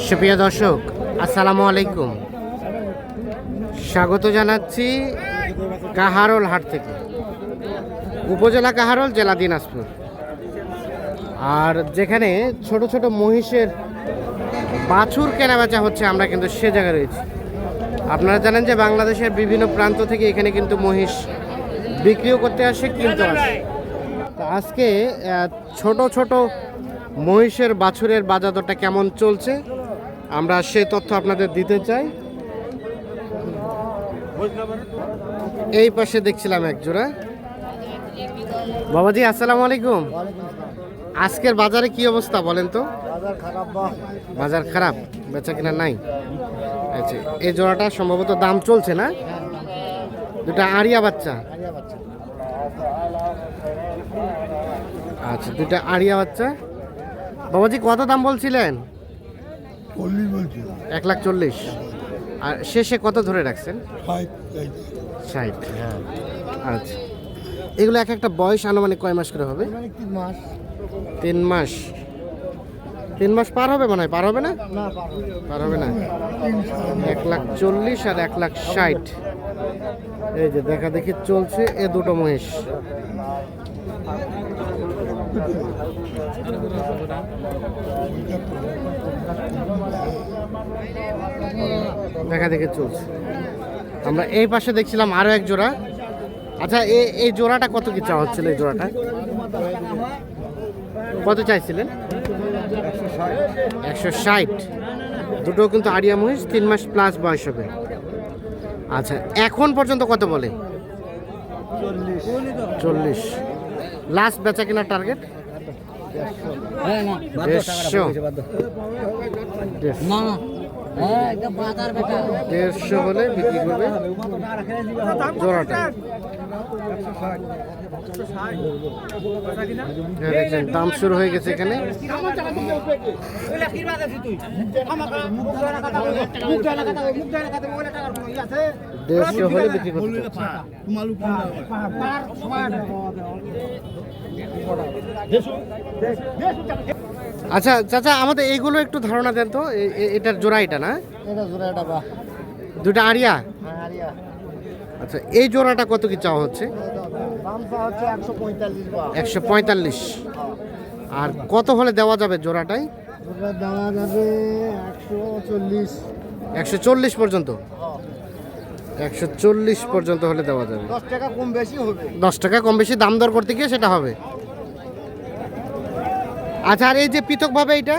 সুপ্রিয় দর্শক, আসসালামু আলাইকুম। স্বাগত জানাচ্ছি কাহারোল হাট থেকে, উপজেলা কাহারোল, জেলা দিনাজপুর। আর যেখানে ছোট ছোট মহিষের বাছুর কেনাবেচা হচ্ছে, আমরা কিন্তু সে জায়গায় রয়েছি। আপনারা জানেন যে বাংলাদেশের বিভিন্ন প্রান্ত থেকে এখানে কিন্তু মহিষ বিক্রিও করতে আসে, কিনতে আসে। তো আজকে ছোট ছোট মহিষের বাছুরের বাজার দরটা কেমন চলছে আমরা সেই তথ্য আপনাদের দিতে চাই। এই পাশে দেখছিলাম এক জোড়া। বাবাজি আসসালামু আলাইকুম। আজকের বাজারে কি অবস্থা বলেন তো? বাজার খারাপ, বেচা কিনা নাই। আচ্ছা, এই জোড়াটা সম্ভবত দাম চলছে না? দুটা আড়িয়া বাচ্চা। আচ্ছা, দুটা আড়িয়া বাচ্চা। বাবাজি কত দাম বলছিলেন? 1,40,000। আর শেষে কত ধরে রাখছেন? 60। হ্যাঁ, আচ্ছা। এগুলো এক একটা বয়স আনুমানিক কয় মাস করে হবে? 3 মাস। 3 মাস পার হবে মনে হয়। পার হবে না? পার হবে না। 1,40,000 আর 1,60,000। এই যে দেখা দেখি চলছে এ দুটো মহিষ। দেখা দেখে চলছে। আমরা এই পাশে দেখছিলাম আরো এক জোড়া। আচ্ছা, এই জোড়াটা কত কি চাওয়া হচ্ছিল? এই জোড়াটা কত চাইছিলেন? 160। দুটো কিন্তু আড়িয়া মহিষ, 3 মাস প্লাস বয়স হবে। আচ্ছা, এখন পর্যন্ত কত বলে? 40। লাস্ট বেচা কেনার টার্গেট 150 হলে বিক্রি করবে জোড়াটা। দেখছেন দাম শুরু হয়ে গেছে এখানে। 150 হলে বিক্রি করতে। আচ্ছা চাচা, আমাদের এইগুলো একটু ধারণা দেন তো। এটার জোড়া এটা না? দুটা আড়িয়া। আচ্ছা, এই জোড়াটা কত কি চাওয়া হচ্ছে? 145। আর কত হলে দেওয়া যাবে জোড়াটাই? দেওয়া যাবে 140 পর্যন্ত। 140 পর্যন্ত হলে দেওয়া যাবে। 10 টাকা কম বেশি হবে। 10 টাকা কম বেশি দাম দর করতে গিয়ে সেটা হবে। আচ্ছা, আর এই যে পৃথকভাবে এটা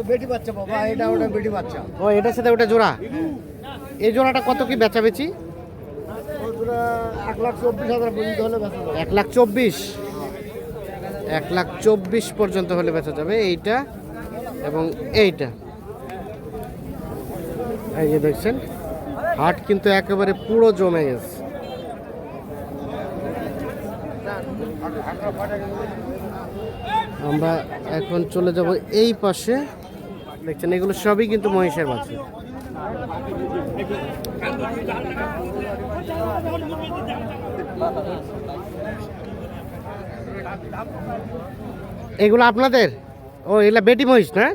বেটি বাচ্চা বাবা, এটা ওটা বেটি বাচ্চা। ও, এটার সাথে ওটা জোড়া। এই জোড়াটা কত কি বেচাবেচি? 1,24,000 পর্যন্ত হলে বেচা যাবে। 1,24,000। 1,24,000 পর্যন্ত হলে বেচা যাবে এইটা এবং এইটা। এই যে দেখছেন হাট কিন্তু একেবারে পুরো জমে গেছে। আমরা এখন চলে যাব এই পাশে। দেখছেন এগুলো সবই কিন্তু মহিষের বাচ্চা। এগুলো আপনাদের? ও, এগুলা বেটি মহিষ না?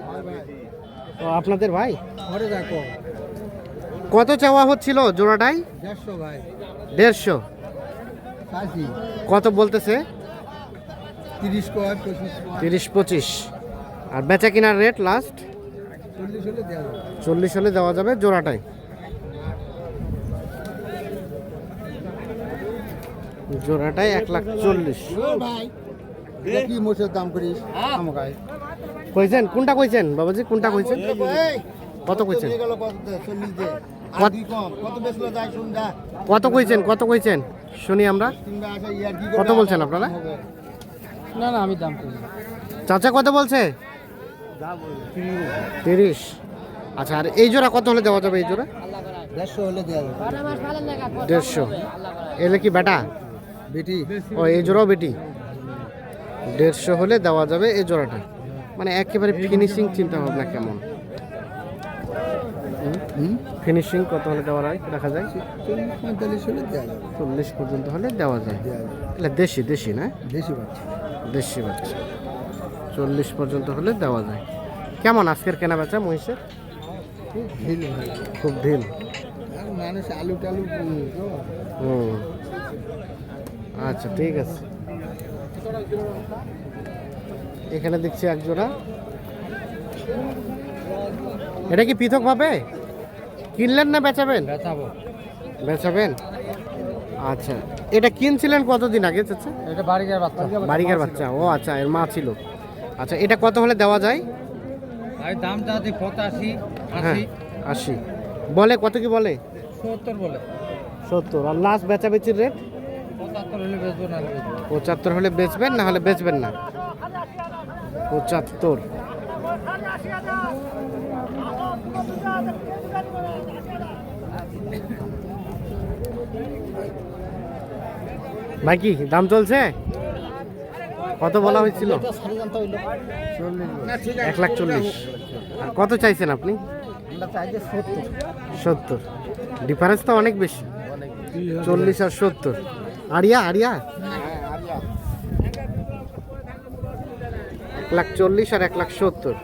ও, আপনাদের ভাই। কত চাওয়া হচ্ছিল জোড়াটাই? 150 ভাই। 150। কত বলতেছে? 30-25। আর বেচা কিনার রেট লাস্ট 40 হলে দেওয়া যাবে জোড়াটাই। জোড়াটাই 1,40,000। কি মোষের দাম করিস আমাকে? কইছেন কোনটা? কইছেন বাবাজি কোনটা কইছেন? কত কইছেন? কত কইছেন? কত কইছেন শুনি আমরা। কত বলছেন আপনারা? না না, আমি দাম করি। চাচা কত বলছে? 30। আচ্ছা, আর এই জোড়া কত হলে দেওয়া যাবে? এই জোড়া 150 হলে দেওয়া যাবে। 150। এলে কি বেটা? বেটি। ও, এই জোড়াও বেটি। 150 হলে দেওয়া যাবে এই জোড়াটা। মানে একেবারে ফিনিশিং চিন্তা ভাবনা কেমন? ফিনিশিং কত হলে দেওয়া রাখা যায়? 40-45 হলে দেওয়া যাবে। 40 পর্যন্ত হলে দেওয়া যায়। এটা দেশি না? দেশি বাচ্চা। দেশি বাচ্চা 40 পর্যন্ত হলে দেওয়া যায়। কেমন আজকের কেনা বেচা মহিষের? খুব ঢিল ভাই। খুব ঢিল। আর মানুষ আলু টালু তো হুম, আচ্ছা ঠিক আছে। এখানে দেখছি এক জোড়া। এটা কি পৃথক ভাবে কিনলেন না বেচাবেন? বেচাবো। বেচাবেন, আচ্ছা। এটা কিনছিলেন কতদিন আগে চাচা? এটা বাড়ির বাচ্চা। বাড়িঘর বাচ্চা, ও আচ্ছা, এর মা ছিল। আচ্ছা, এটা কত হলে দেওয়া যায়? ভাই দাম চাচ্ছি 85, হ্যাঁ 80, 80 বলে। কত কি বলে? 70 বলে। 70। আর লাস্ট বেচাবেচির রেট? 75 হলে বেচবো না হলে বেচবো। 75 হলে বেচবেন, না হলে বেচবেন না। 75। ভাই কি দাম চলছে? কত বলা হয়েছিল? 1,40,000। আর কত চাইছেন আপনি? আমরা চাইছি 70। 70। ডিফারেন্স তো অনেক বেশি, 40 আর 70। আরিয়া আরিয়া 1,40,000 আর 1,70,000।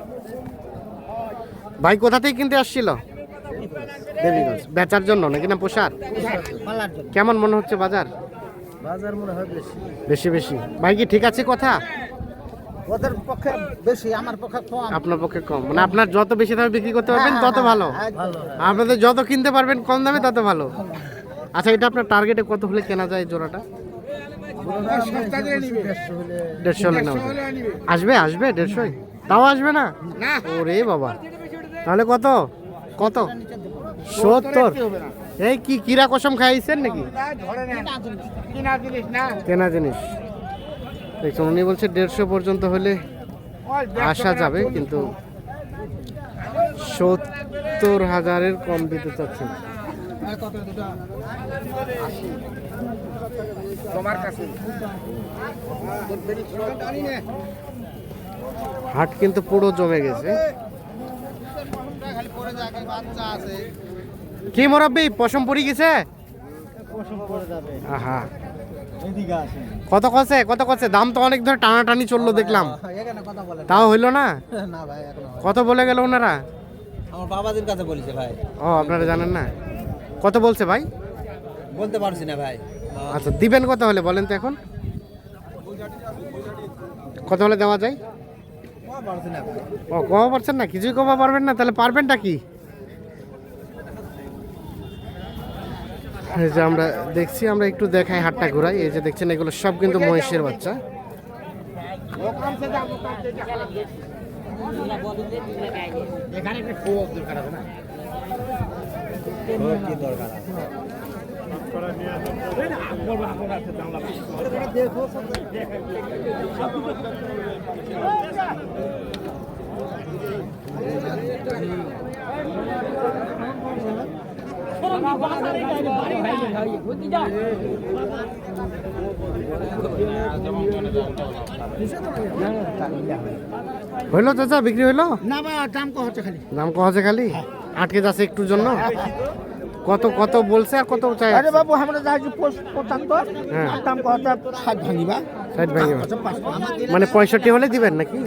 ভাই কোথা থেকে কিনতে আসছিল? দেবীগঞ্জ। বেচার জন্য নাকি না পোষার? পালার জন্য। কেমন মনে হচ্ছে বাজার? বাজার মনে হয় বেশি। বেশি বেশি। ভাই কি ঠিক আছে কথা? ওদের পক্ষে বেশি, আমার পক্ষে কম। আপনার পক্ষে কম, মানে আপনার যত বেশি দামে বিক্রি করতে পারবেন তত ভালো। ভালো। আপনাদের যত কিনতে পারবেন কম দামে তত ভালো। আচ্ছা, এটা আপনার টার্গেটে কত হলে কেনা যায় জোড়াটা? 150 হলে নেওয়া যায়। আসবে আসবে 150? তাও আসবে না? ওরে বাবা, তাহলে কত? কত? 70? এই কি কিরা কসম খাইছেন নাকি? কেনা জিনিস দেখুন, উনি বলছে 150 পর্যন্ত হলে আসা যাবে, কিন্তু 70,000-এর কম দিতে চাচ্ছেন। হাট কিন্তু পুরো জমে গেছে। কি মুরব্বি, পশম পড়ে গেছে? আহা, কত কছে কত কছে? দাম তো অনেক ধরে টানাটানি চললো দেখলাম, তাও হইলো না। না ভাই এখনো কত বলে গেল ওনারা? আমার বাবাদের কাছে বলেছে ভাই। ও, আপনারা জানেন না? কত বলছে ভাই? বলতে পারছি না ভাই। আচ্ছা, দিবেন কত হলে বলেন তো এখন? কত হলে দেওয়া যায়? পারছি না ভাই। ও, কমা পারছেন না? কিছুই কমা পারবেন না? তাহলে পারবেনটা কি? এই যে আমরা দেখছি, আমরা একটু দেখাই হাটটা ঘোরাই। এই যে দেখছেন, এগুলো সব কিন্তু মহিষের বাচ্চা। কি দরকার আছে? হইলো চাচা, বিক্রি হইলো? না ভাই দাম কম হচ্ছে খালি। দাম কম আছে খালি, আটকে যাচ্ছে একটুর জন্য। কত কত বলছে আর কত চাই? আরে বাবু আমরা যাচ্ছি 75। হ্যাঁ। আর দাম কত? 60 ভাঙিবা। 60 ভেঙে? মানে 65 হলে দিবেন নাকি?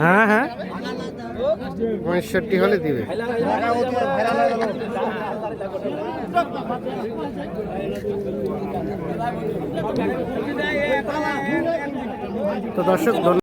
হ্যাঁ হ্যাঁ, 65 হলে দিবে। তো দর্শক